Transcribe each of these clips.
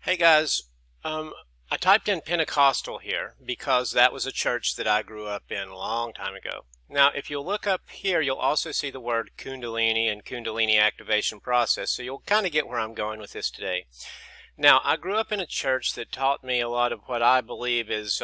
Hey guys, I typed in Pentecostal here because that was a church that I grew up in a long time ago. Now, if you'll look up here, you'll also see the word Kundalini and Kundalini activation process, so you'll kind of get where I'm going with this today. Now, I grew up in a church that taught me a lot of what I believe is,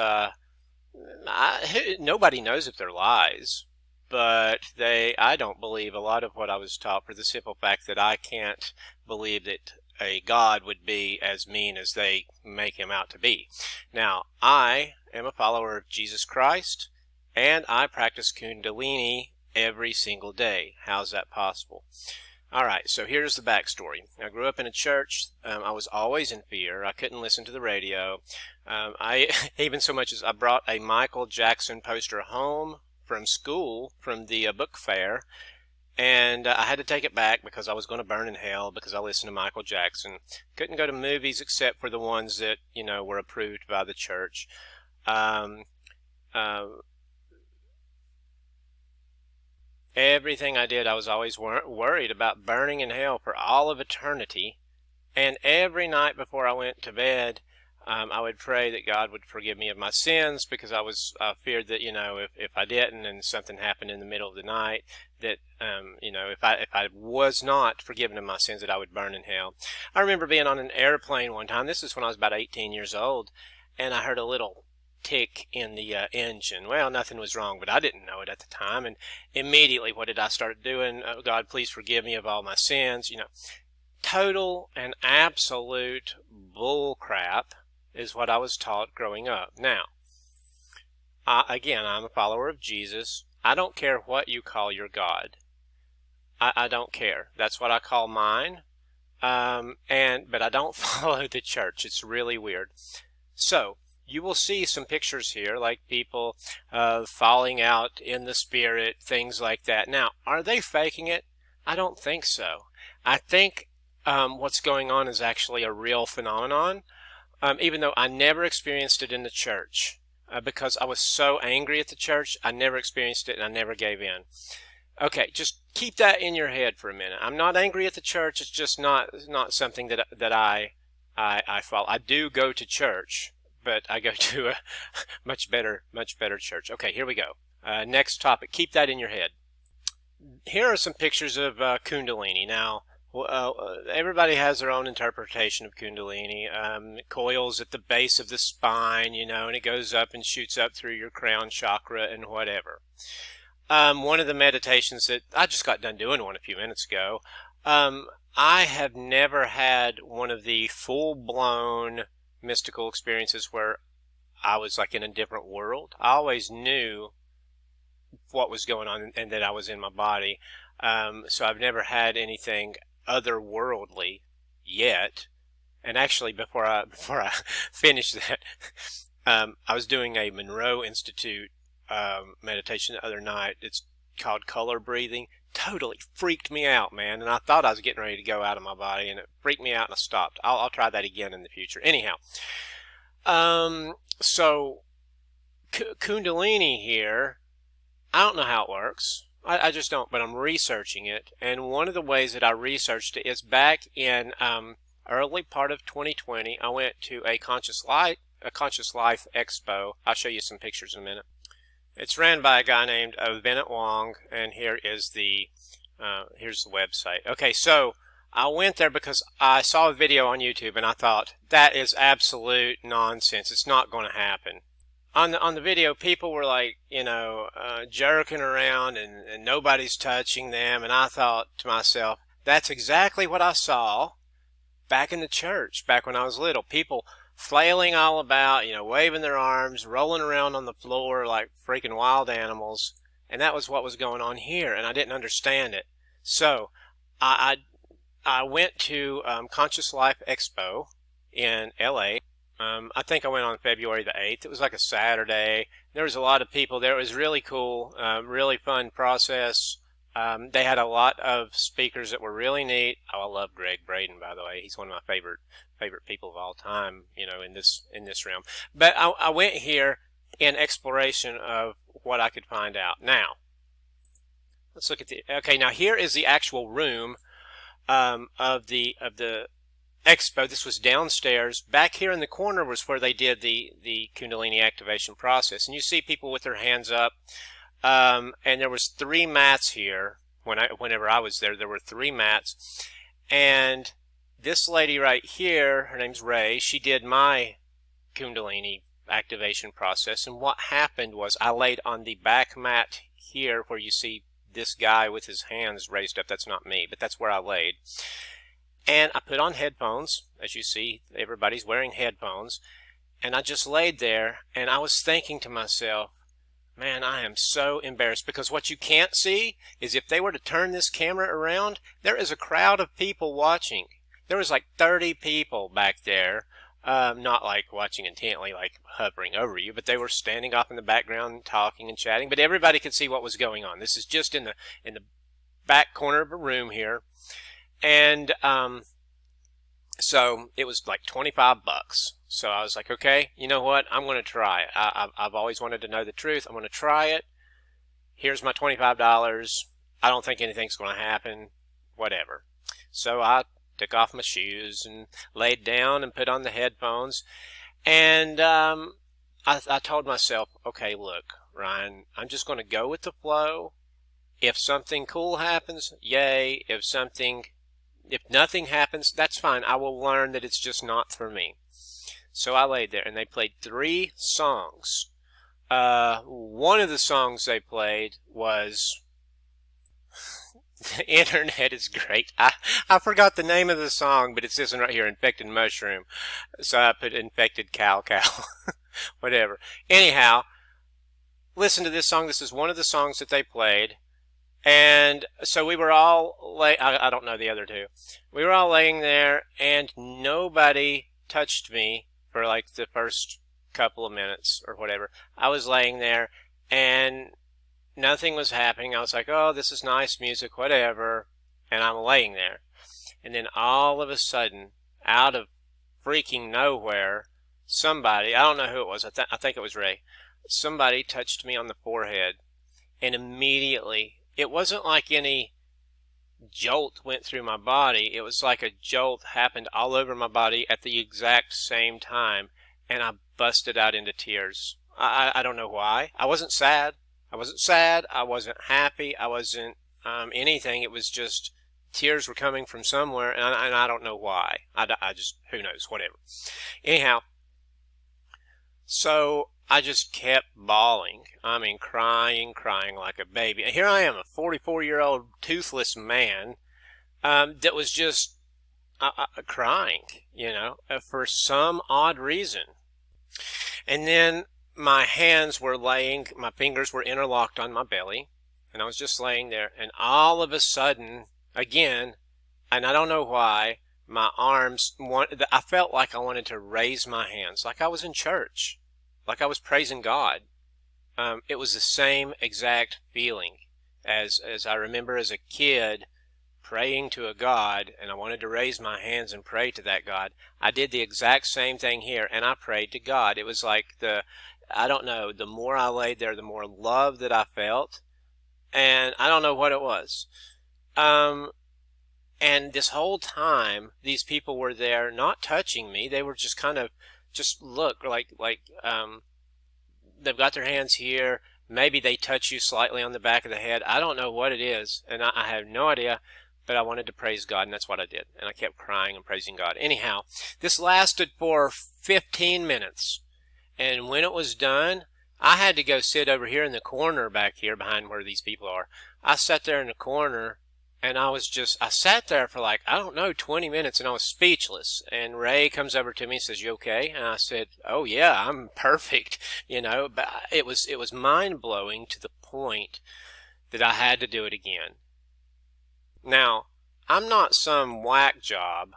nobody knows if they're lies, but I don't believe a lot of what I was taught for the simple fact that I can't believe that a God would be as mean as they make him out to be. Now, I am a follower of Jesus Christ, and I practice Kundalini every single day. How's that possible? All right, so here's the backstory. I grew up in a church. I was always in fear. I couldn't listen to the radio. I even so much as I brought a Michael Jackson poster home from school, from the book fair, and I had to take it back because I was going to burn in hell because I listened to Michael Jackson. Couldn't go to movies except for the ones that, were approved by the church. Everything I did, I was always worried about burning in hell for all of eternity. And every night before I went to bed, I would pray that God would forgive me of my sins because I feared that, if I didn't and something happened in the middle of the night, that, if I was not forgiven of my sins, that I would burn in hell. I remember being on an airplane one time. This is when I was about 18 years old, and I heard a little tick in the engine. Well, nothing was wrong, but I didn't know it at the time. And immediately, what did I start doing? Oh, God, please forgive me of all my sins. Total and absolute bull crap is what I was taught growing up. Now, again, I'm a follower of Jesus. I don't care what you call your God. I don't care. That's what I call mine. But I don't follow the church. It's really weird. So, you will see some pictures here, like people falling out in the spirit, things like that. Now, are they faking it? I don't think so. I think what's going on is actually a real phenomenon, even though I never experienced it in the church. Because I was so angry at the church, I never experienced it and I never gave in. Okay, just keep that in your head for a minute. I'm not angry at the church. It's just not something that I follow. I do go to church, but I go to a much better church. Okay, here we go. Next topic. Keep that in your head. Here are some pictures of Kundalini. Now, everybody has their own interpretation of Kundalini. Coils at the base of the spine, and it goes up and shoots up through your crown chakra and whatever. One of the meditations that I just got done doing one a few minutes ago, I have never had one of the full-blown mystical experiences where I was like in a different world. I always knew what was going on and that I was in my body. So I've never had anything otherworldly yet. And actually, before I finish that, I was doing a Monroe Institute meditation the other night. It's called color breathing. Totally freaked me out, man. And I thought I was getting ready to go out of my body, and it freaked me out, and I stopped. I'll try that again in the future. Anyhow, so Kundalini here, I don't know how it works. I just don't, but I'm researching it. And one of the ways that I researched it is back in early part of 2020, I went to a Conscious Life Expo. I'll show you some pictures in a minute. It's ran by a guy named Bennett Wong, and here's the website. Okay, so I went there because I saw a video on YouTube, and I thought, that is absolute nonsense. It's not going to happen. On the video, people were like, jerking around, and nobody's touching them, and I thought to myself, that's exactly what I saw back in the church, back when I was little. People flailing all about, waving their arms, rolling around on the floor like freaking wild animals, and that was what was going on here, and I didn't understand it. So I went to Conscious Life Expo in LA. I think I went on February the 8th. It was like a Saturday. There was a lot of people there. It was really cool, really fun process. They had a lot of speakers that were really neat. Oh, I love Greg Braden, by the way. He's one of my favorite people of all time, in this realm. But I went here in exploration of what I could find out. Now, let's look at okay, now here is the actual room of the expo. This was downstairs. Back here in the corner was where they did the Kundalini activation process. And you see people with their hands up. And there was 3 mats here. Whenever I was there were 3 mats. And this lady right here, her name's Ray, she did my Kundalini activation process. And what happened was I laid on the back mat here where you see this guy with his hands raised up. That's not me, but that's where I laid. And I put on headphones. As you see, everybody's wearing headphones. And I just laid there, and I was thinking to myself, man, I am so embarrassed, because what you can't see is if they were to turn this camera around, there is a crowd of people watching. There was like 30 people back there, not like watching intently, like hovering over you, but they were standing off in the background talking and chatting, but everybody could see what was going on. This is just in the back corner of a room here. And so it was like $25. So I was like, okay, you know what? I'm going to try it. I've always wanted to know the truth. I'm going to try it. Here's my $25. I don't think anything's going to happen. Whatever. So I took off my shoes and laid down and put on the headphones. And I told myself, okay, look, Ryan, I'm just going to go with the flow. If something cool happens, yay. If nothing happens, that's fine. I will learn that it's just not for me. So I laid there, and they played 3 songs. One of the songs they played was... The internet is great. I forgot the name of the song, but it's this one right here, Infected Mushroom. So I put Infected Cow. Whatever. Anyhow, listen to this song. This is one of the songs that they played. And so we were all, I don't know the other 2. We were all laying there, and nobody touched me for like the first couple of minutes or whatever. I was laying there, and nothing was happening. I was like, oh, this is nice music, whatever. And I'm laying there. And then all of a sudden, out of freaking nowhere, somebody, I don't know who it was, I think it was Ray, somebody touched me on the forehead. And immediately, it wasn't like any jolt went through my body. It was like a jolt happened all over my body at the exact same time, and I busted out into tears. I don't know why. I wasn't sad. I wasn't happy. I wasn't anything. It was just tears were coming from somewhere, and I don't know why. I just, who knows, whatever. Anyhow, so I just kept bawling. I mean, crying like a baby. And here I am, a 44-year-old toothless man that was just crying, you know, for some odd reason. And then my hands were laying, my fingers were interlocked on my belly, and I was just laying there. And all of a sudden, again, and I don't know why, my arms, I felt like I wanted to raise my hands, like I was in church. Like I was praising God. It was the same exact feeling as I remember as a kid praying to a God, and I wanted to raise my hands and pray to that God. I did the exact same thing here, and I prayed to God. It was like I don't know, the more I laid there, the more love that I felt, and I don't know what it was. And this whole time, these people were there not touching me. They were just kind of just look like they've got their hands here. Maybe they touch you slightly on the back of the head. I don't know what it is, and I have no idea, but I wanted to praise God, and that's what I did. And I kept crying and praising God. Anyhow, this lasted for 15 minutes, and when it was done, I had to go sit over here in the corner back here behind where these people are. I sat there in the corner, and I sat there for like, I don't know, 20 minutes, and I was speechless. And Ray comes over to me and says, you okay? And I said, oh yeah, I'm perfect. You know, but it was mind-blowing to the point that I had to do it again. Now, I'm not some whack job.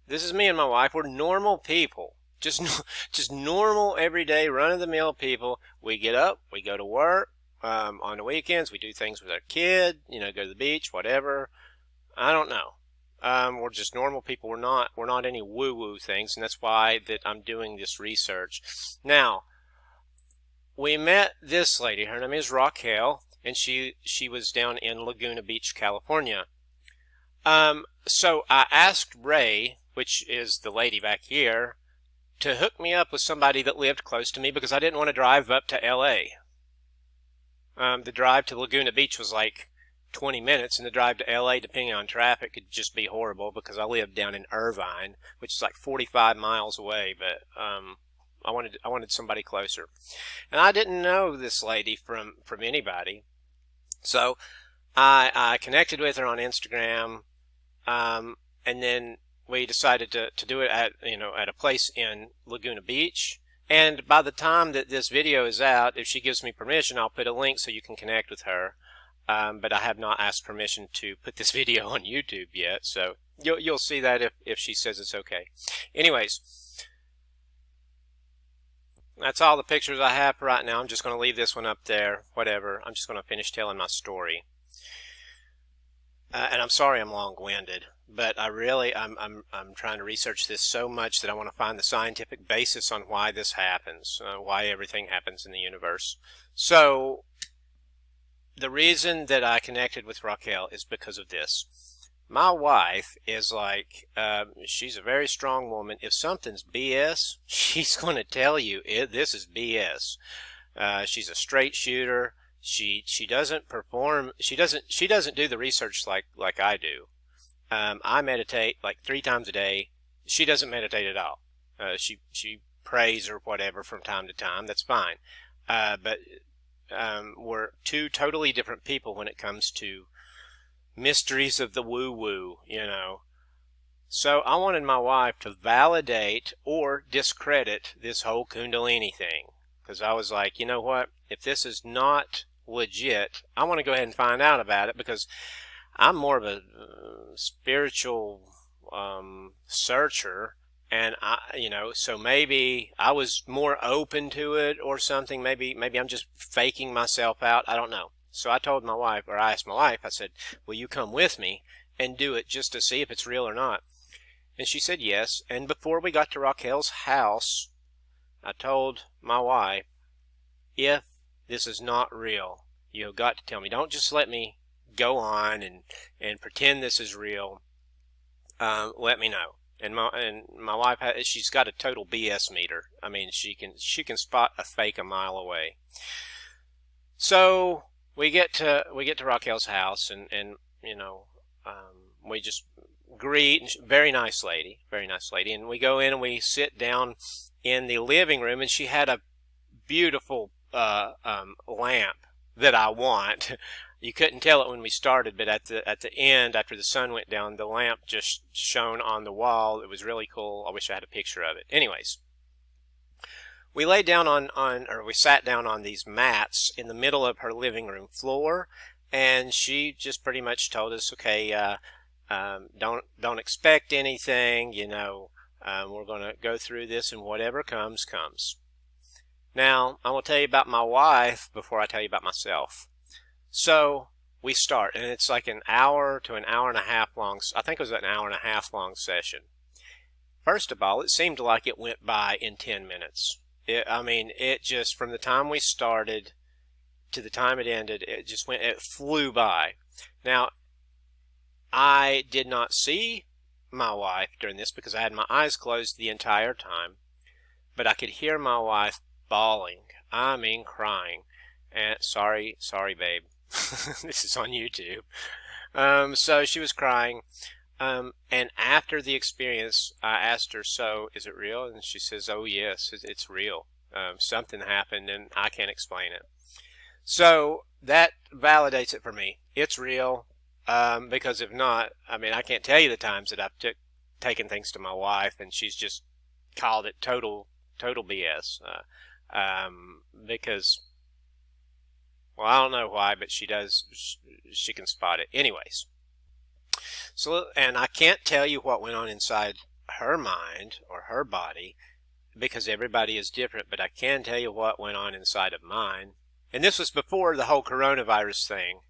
This is me and my wife. We're normal people. Just normal, everyday, run-of-the-mill people. We get up, we go to work. On the weekends, we do things with our kid, you know, go to the beach, whatever. I don't know. We're just normal people. We're not any woo-woo things, and that's why that I'm doing this research. Now, we met this lady. Her name is Raquel, and she was down in Laguna Beach, California. So I asked Ray, which is the lady back here, to hook me up with somebody that lived close to me because I didn't want to drive up to LA. The drive to Laguna Beach was like 20 minutes, and the drive to LA, depending on traffic, could just be horrible because I lived down in Irvine, which is like 45 miles away, but I wanted somebody closer. And I didn't know this lady from anybody. So I connected with her on Instagram, and then we decided to do it at a place in Laguna Beach. And by the time that this video is out, if she gives me permission, I'll put a link so you can connect with her. But I have not asked permission to put this video on YouTube yet, so you'll see that if she says it's okay. Anyways, that's all the pictures I have for right now. I'm just going to leave this one up there, whatever. I'm just going to finish telling my story. And I'm sorry I'm long-winded, but I'm trying to research this so much that I want to find the scientific basis on why this happens, why everything happens in the universe. So the reason that I connected with Raquel is because of this. My wife is like, she's a very strong woman. If something's BS, she's going to tell you this is BS. She's a straight shooter. She doesn't perform. She doesn't do the research like I do. I meditate like 3 times a day. She doesn't meditate at all. She prays or whatever from time to time. That's fine. But we're 2 totally different people when it comes to mysteries of the woo-woo, So I wanted my wife to validate or discredit this whole Kundalini thing. Because I was like, you know what? If this is not legit, I want to go ahead and find out about it, because I'm more of a spiritual searcher. And so maybe I was more open to it or something. Maybe I'm just faking myself out. I don't know. So I told my wife, or I asked my wife, I said, will you come with me and do it just to see if it's real or not? And she said yes. And before we got to Raquel's house, I told my wife, if this is not real, you've got to tell me. Don't just let me go on and pretend this is real. Let me know. And my wife, she's got a total BS meter. I mean, she can spot a fake a mile away. So we get to Raquel's house, and we just greet. Very nice lady, and we go in and we sit down in the living room, and she had a beautiful lamp that I want. You couldn't tell it when we started, but at the end, after the sun went down, the lamp just shone on the wall. It was really cool. I wish I had a picture of it. Anyways, we laid down we sat down on these mats in the middle of her living room floor, and she just pretty much told us, okay, don't expect anything, we're going to go through this, and whatever comes, comes. Now, I will tell you about my wife before I tell you about myself. So we start, and it's like an hour to an hour and a half long. I think it was an hour and a half long session. First of all, it seemed like it went by in 10 minutes. It just, from the time we started to the time it ended, it flew by. Now, I did not see my wife during this because I had my eyes closed the entire time, but I could hear my wife bawling. I mean, crying. And sorry, babe. This is on YouTube. So she was crying. And after the experience, I asked her, so is it real? And she says, oh yes, it's real. Something happened and I can't explain it. So that validates it for me. It's real. Because if not, I can't tell you the times that I've taken things to my wife and she's just called it total BS. Because, well, I don't know why, but she can spot it. Anyways. So, and I can't tell you what went on inside her mind or her body because everybody is different, but I can tell you what went on inside of mine. And this was before the whole coronavirus thing,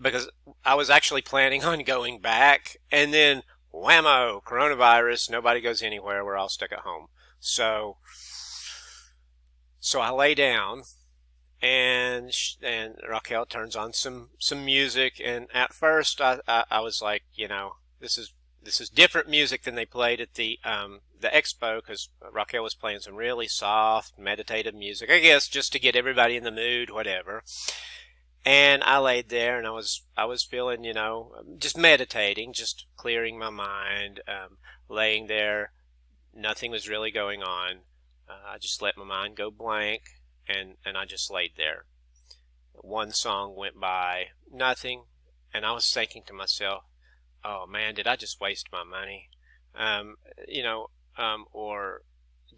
because I was actually planning on going back, and then whammo, coronavirus, nobody goes anywhere, we're all stuck at home. So I lay down, and Raquel turns on some music, and at first I was like, this is this is different music than they played at the expo, because Raquel was playing some really soft, meditative music, I guess, just to get everybody in the mood, whatever. And I laid there, and I was feeling, you know, just meditating, just clearing my mind, laying there. Nothing was really going on. I just let my mind go blank, and I just laid there. One song went by, nothing, and I was thinking to myself, oh man, did I just waste my money? You know, or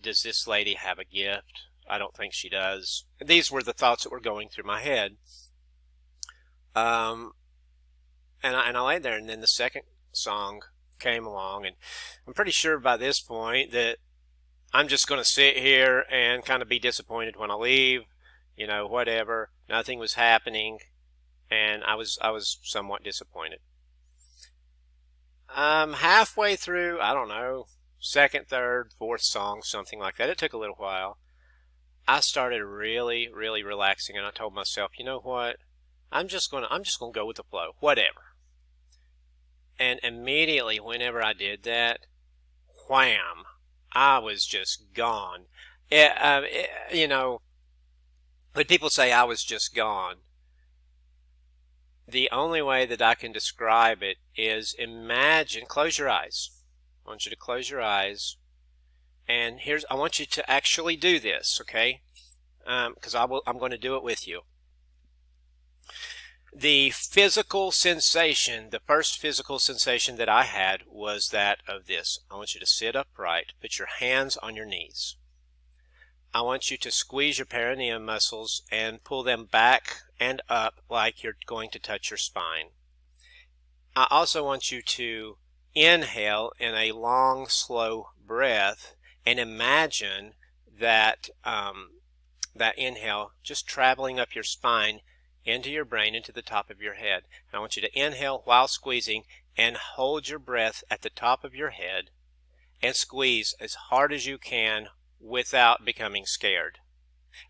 does this lady have a gift? I don't think she does. These were the thoughts that were going through my head. And I laid there, and then the second song came along, and I'm pretty sure by this point that I'm just going to sit here and kind of be disappointed when I leave, you know, whatever. Nothing was happening, and I was somewhat disappointed. Halfway through, I don't know, second, third, fourth song, something like that. It took a little while. I started really, really relaxing, and I told myself, you know what? I'm just gonna go with the flow, whatever. And immediately, whenever I did that, wham! I was just gone. You know, when people say I was just gone, the only way that I can describe it is imagine. Close your eyes. I want you to close your eyes, and I want you to actually do this, okay? Because I'm going to do it with you. The physical sensation, the first physical sensation that I had was that of this. I want you to sit upright, put your hands on your knees. I want you to squeeze your perineum muscles and pull them back and up like you're going to touch your spine. I also want you to inhale in a long, slow breath and imagine that that inhale just traveling up your spine into your brain, into the top of your head. And I want you to inhale while squeezing and hold your breath at the top of your head and squeeze as hard as you can without becoming scared.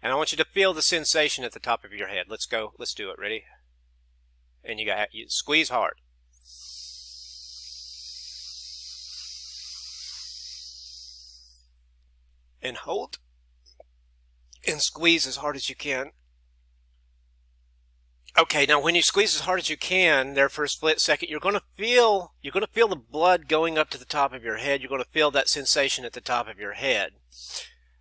And I want you to feel the sensation at the top of your head. Let's go. Let's do it. Ready? And you squeeze hard. And hold. And squeeze as hard as you can. Okay, now when you squeeze as hard as you can there for a split second, you're going to feel the blood going up to the top of your head. You're going to feel that sensation at the top of your head.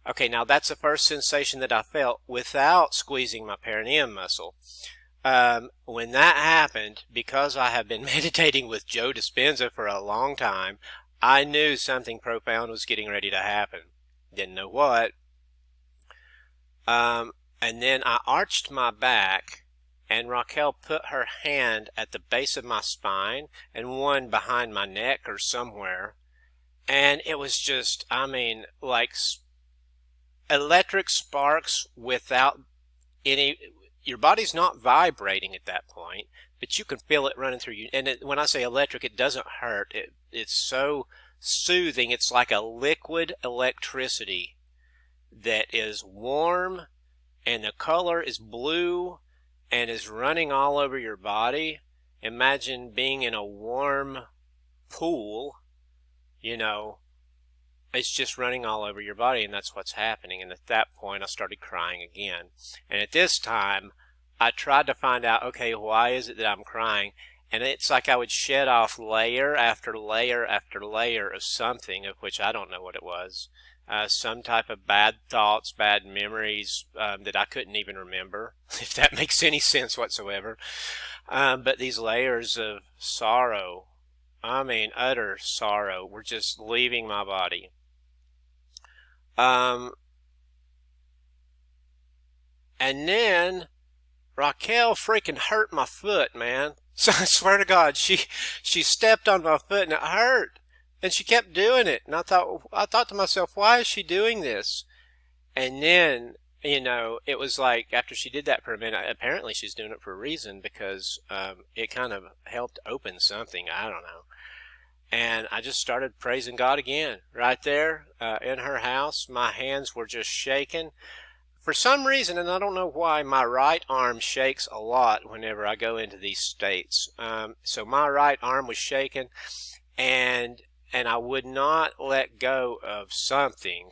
Okay, now that's the first sensation that I felt without squeezing my perineum muscle. When that happened, because I have been meditating with Joe Dispenza for a long time, I knew something profound was getting ready to happen. Didn't know what. And then I arched my back, and Raquel put her hand at the base of my spine and one behind my neck or somewhere. And it was just, I mean, like electric sparks without any, your body's not vibrating at that point, but you can feel it running through you. And when I say electric, it doesn't hurt. It's so soothing. It's like a liquid electricity that is warm, and the color is blue, and is running all over your body. Imagine being in a warm pool, you know, it's just running all over your body, and that's what's happening. And at that point, I started crying again. And at this time, I tried to find out, okay, why is it that I'm crying? And it's like I would shed off layer after layer after layer of something, of which I don't know what it was. Some type of bad thoughts, bad memories that I couldn't even remember, if that makes any sense whatsoever. But these layers of sorrow, I mean utter sorrow, were just leaving my body. And then Raquel freaking hurt my foot, man. So I swear to God, she stepped on my foot and it hurt. And she kept doing it, and I thought to myself, why is she doing this? And then, you know, it was like, after she did that for a minute, apparently she's doing it for a reason, because it kind of helped open something, I don't know. And I just started praising God again, right there in her house. My hands were just shaking. For some reason, and I don't know why, my right arm shakes a lot whenever I go into these states. So my right arm was shaking. and I would not let go of something,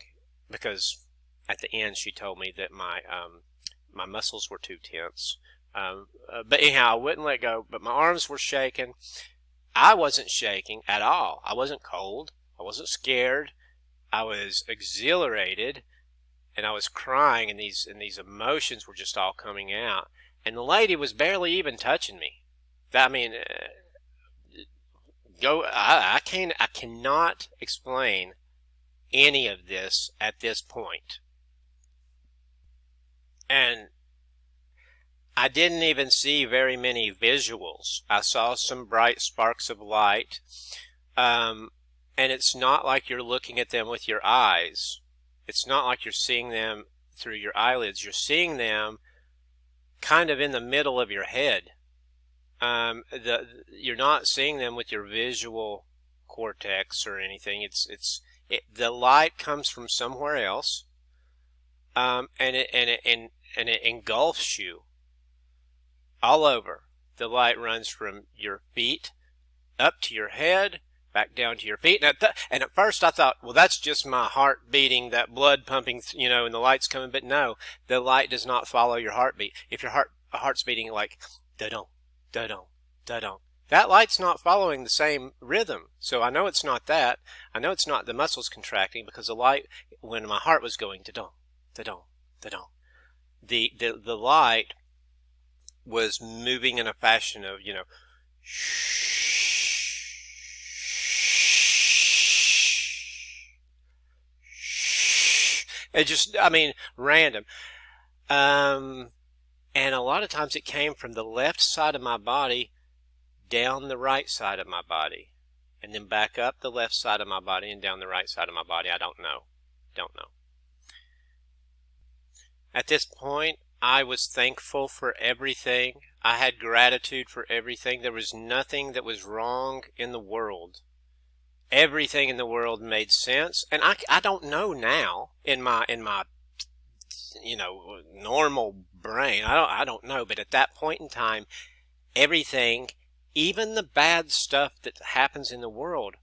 because at the end she told me that my muscles were too tense. But anyhow, I wouldn't let go, but my arms were shaking. I wasn't shaking at all. I wasn't cold. I wasn't scared. I was exhilarated, and I was crying, and these emotions were just all coming out. And the lady was barely even touching me. I mean, I cannot explain any of this at this point. And I didn't even see very many visuals. I saw some bright sparks of light, and it's not like you're looking at them with your eyes. It's not like you're seeing them through your eyelids. You're seeing them kind of in the middle of your head. You're not seeing them with your visual cortex or anything. The light comes from somewhere else, and it engulfs you all over. The light runs from your feet up to your head, back down to your feet. And at first I thought, well, that's just my heart beating, that blood pumping, and the light's coming. But no, the light does not follow your heartbeat. If your heart's beating like da-dum, da-dum, da-dum, that light's not following the same rhythm. So I know it's not that. I know it's not the muscles contracting, because the light, when my heart was going da-dum, da-dum, da-dum, the light was moving in a fashion of, it just, random. And a lot of times it came from the left side of my body down the right side of my body, and then back up the left side of my body and down the right side of my body. I don't know. At this point, I was thankful for everything. I had gratitude for everything. There was nothing that was wrong in the world. Everything in the world made sense. And I don't know now in my normal brain. I don't know, but at that point in time, everything, even the bad stuff that happens in the world,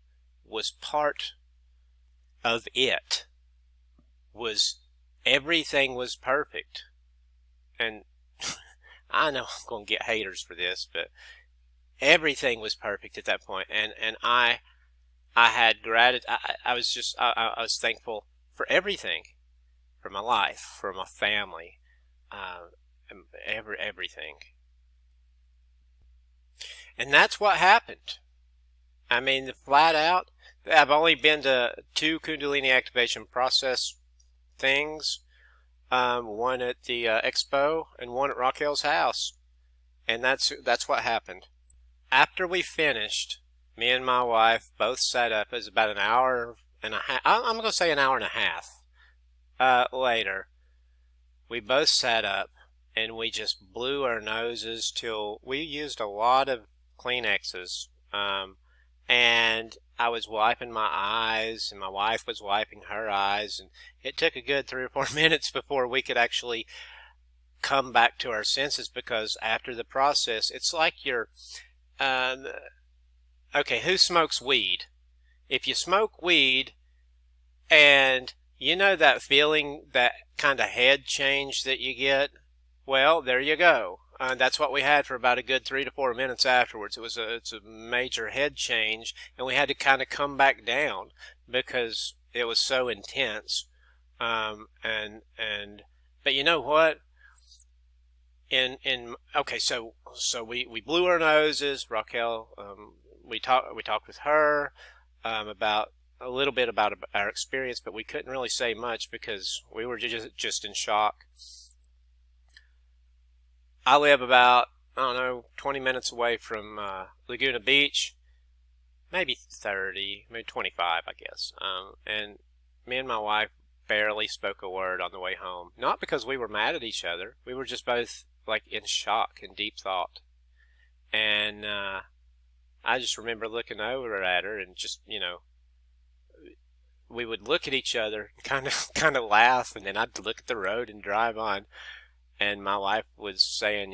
was part of it. Everything was perfect. And I know I'm going to get haters for this, but everything was perfect at that point. And I had gratitude. I was thankful for everything, for my life, for my family, everything. And that's what happened. Flat out, I've only been to 2 Kundalini activation process things. One at the expo and one at Raquel's house. And that's what happened. After we finished, me and my wife both sat up. It was about an hour and a half. I'm going to say an hour and a half later. We both sat up and we just blew our noses till we used a lot of Kleenexes. And I was wiping my eyes, and my wife was wiping her eyes, and it took a good 3 or 4 minutes before we could actually come back to our senses, because after the process, it's like you're, okay, who smokes weed? If you smoke weed, and you know that feeling, that kind of head change that you get, well, there you go. That's what we had for about a good 3 to 4 minutes afterwards. It's a major head change, and we had to kind of come back down because it was so intense. But you know what? Okay, so we blew our noses. Raquel, we talked with her about a little bit about our experience, but we couldn't really say much because we were just in shock. I live about, 20 minutes away from Laguna Beach, maybe 30, maybe 25, I guess. And me and my wife barely spoke a word on the way home. Not because we were mad at each other. We were just both like in shock and deep thought. And I just remember looking over at her and just, we would look at each other, kind of laugh, and then I'd look at the road and drive on. And my wife was saying,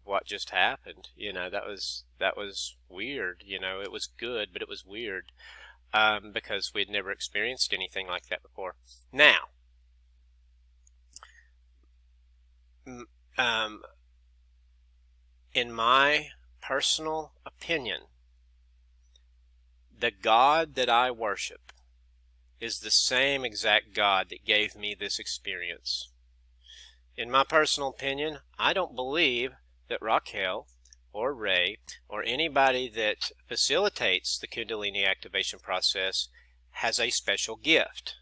what just happened. That was weird. It was good, but it was weird, because we'd never experienced anything like that before. Now, in my personal opinion, the God that I worship is the same exact God that gave me this experience. In my personal opinion, I don't believe that Raquel or Ray or anybody that facilitates the Kundalini activation process has a special gift.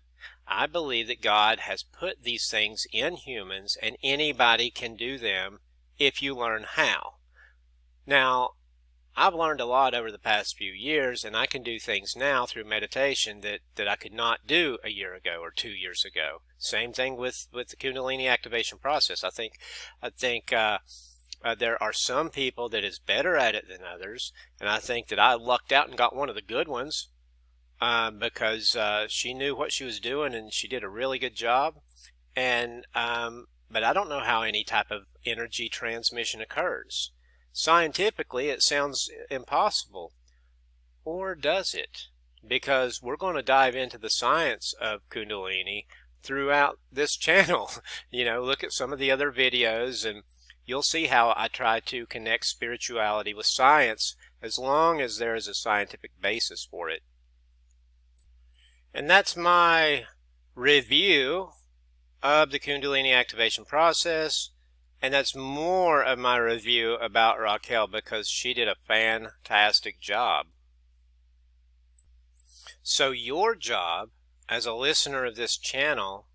I believe that God has put these things in humans, and anybody can do them if you learn how. Now, I've learned a lot over the past few years, and I can do things now through meditation that I could not do a year ago or 2 years ago. Same thing with the Kundalini activation process. I think there are some people that is better at it than others, and I think that I lucked out and got one of the good ones, because she knew what she was doing and she did a really good job. And but I don't know how any type of energy transmission occurs. Scientifically, it sounds impossible. Or does it? Because we're going to dive into the science of Kundalini throughout this channel. Look at some of the other videos, and you'll see how I try to connect spirituality with science as long as there is a scientific basis for it. And that's my review of the Kundalini activation process. And that's more of my review about Raquel, because she did a fantastic job. So your job as a listener of this channel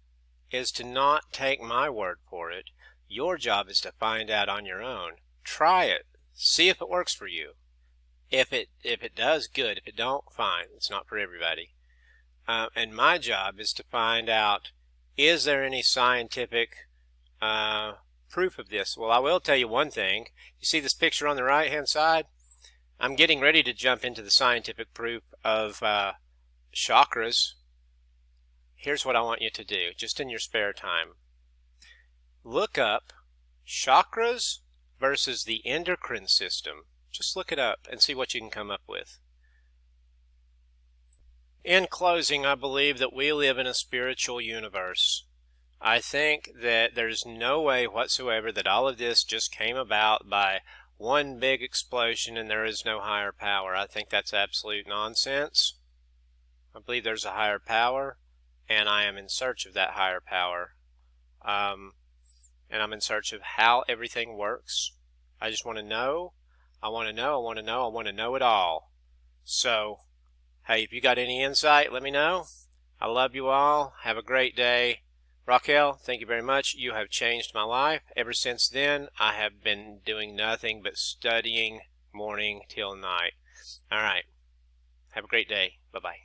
is to not take my word for it. Your job is to find out on your own. Try it. See if it works for you. If it does, good. If it don't, fine. It's not for everybody. And my job is to find out, is there any scientific proof of this? Well, I will tell you one thing. You see this picture on the right hand side? I'm getting ready to jump into the scientific proof of chakras. Here's what I want you to do, just in your spare time. Look up chakras versus the endocrine system. Just look it up and see what you can come up with. In closing, I believe that we live in a spiritual universe. I think that there's no way whatsoever that all of this just came about by one big explosion and there is no higher power. I think that's absolute nonsense. I believe there's a higher power, and I am in search of that higher power. And I'm in search of how everything works. I just want to know. I want to know. I want to know. I want to know it all. So, hey, if you got any insight, let me know. I love you all. Have a great day. Raquel, thank you very much. You have changed my life. Ever since then, I have been doing nothing but studying morning till night. All right. Have a great day. Bye-bye.